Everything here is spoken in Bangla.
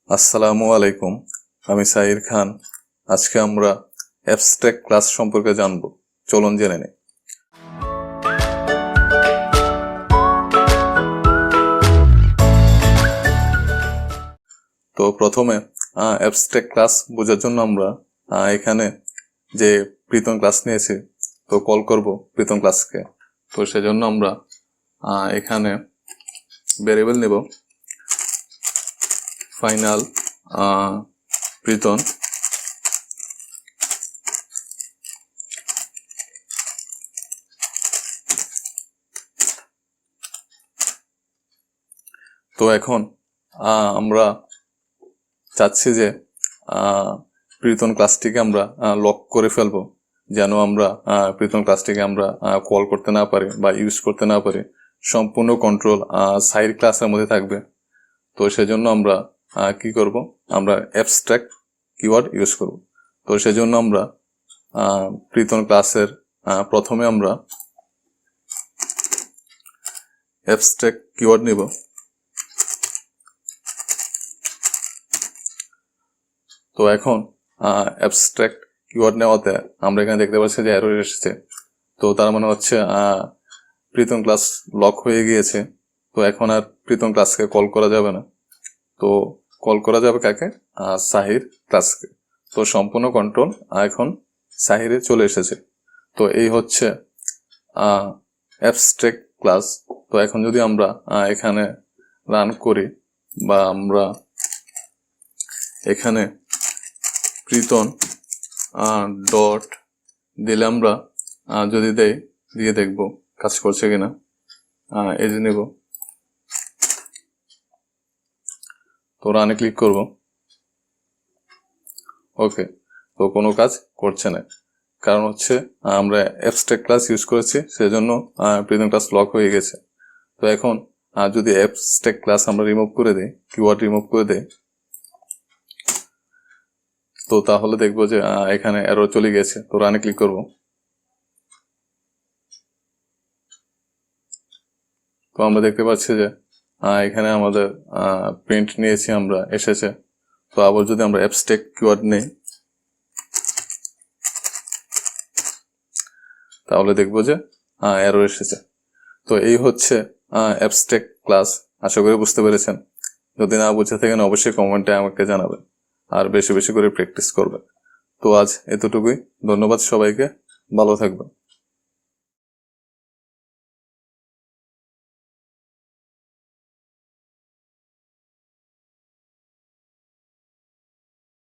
আসসালামু আলাইকুম, আমি সাহির খান। আজকে আমরা অ্যাবস্ট্রাক্ট ক্লাস সম্পর্কে জানব। চলুন জেনে নিই। তো প্রথমে অ্যাবস্ট্রাক্ট ক্লাস বোঝার জন্য আমরা এখানে যে প্রীতম ক্লাস নিয়েছি, তো কল করব প্রীতম ক্লাসকে। তো সেজন্য আমরা এখানে ভেরিয়েবল নেব ফাইনাল প্রীতম। তো এখন আমরা চাচ্ছি যে প্রীতম ক্লাসটিকে আমরা লক করে ফেলবো, যেন আমরা প্রীতম ক্লাসটিকে আমরা কল করতে না পারি বা ইউজ করতে না পারি। সম্পূর্ণ কন্ট্রোল সাইড ক্লাসের মধ্যে থাকবে। তো সেজন্য আমরা কি করব, আমরা অ্যাবস্ট্রাক্ট কিওয়ার্ড ইউজ করব। তো সেজন্য আমরা প্রীতম ক্লাসের প্রথমে আমরা অ্যাবস্ট্রাক্ট কিওয়ার্ড নিব। তো এখন অ্যাবস্ট্রাক্ট কিওয়ার্ড নেওয়াতে আমরা এখানে দেখতে পাচ্ছি যে এরর এসেছে। তো তার মানে হচ্ছে প্রীতম ক্লাস লক হয়ে গিয়েছে। তো এখন আর প্রীতম ক্লাসকে কল করা যাবে না। তো কল করা যাবে কাকে? সাহির ক্লাসকে। তো সম্পূর্ণ কন্ট্রোল এখন সাহিরে চলে এসেছে। তো এই হচ্ছে অ্যাবস্ট্রাক্ট ক্লাস। তো এখন যদি আমরা এখানে রান করি বা আমরা এখানে প্রীতম ডট দিলে আমরা যদি দিয়ে দেখব কাজ করছে কিনা। এই যে নেব, তো রানে ক্লিক করব। ওকে, তো কোনো কাজ করছে না, কারণ হচ্ছে আমরা অ্যাবস্ট্রাক্ট ক্লাস ইউজ করেছি, সেজন্য প্রীতম ক্লাস লক হয়ে গেছে। তো এখন যদি অ্যাবস্ট্রাক্ট ক্লাস আমরা রিমুভ করে দেই, কিওয়ার্ড রিমুভ করে দেই, তো তাহলে দেখবো যে এখানে এরর চলে গেছে। তো রানে ক্লিক করব। তো আমরা দেখতে পাচ্ছি যে এখানে আমাদের প্রিন্ট নিয়েছি আমরা, এসেছে। তো আবার যদি আমরা অ্যাবস্ট্রাক্ট কিওয়ার্ড নেই, তাহলে দেখবো যে এরর এসেছে। তো এই হচ্ছে অ্যাবস্ট্রাক্ট ক্লাস। আশা করি বুঝতে পেরেছেন। যদি না বুঝে থাকেন অবশ্যই কমেন্টে আমাকে জানাবেন, আর বেশি বেশি করে প্র্যাকটিস করবেন। তো আজ এতটুকুই। ধন্যবাদ সবাইকে, ভালো থাকবেন।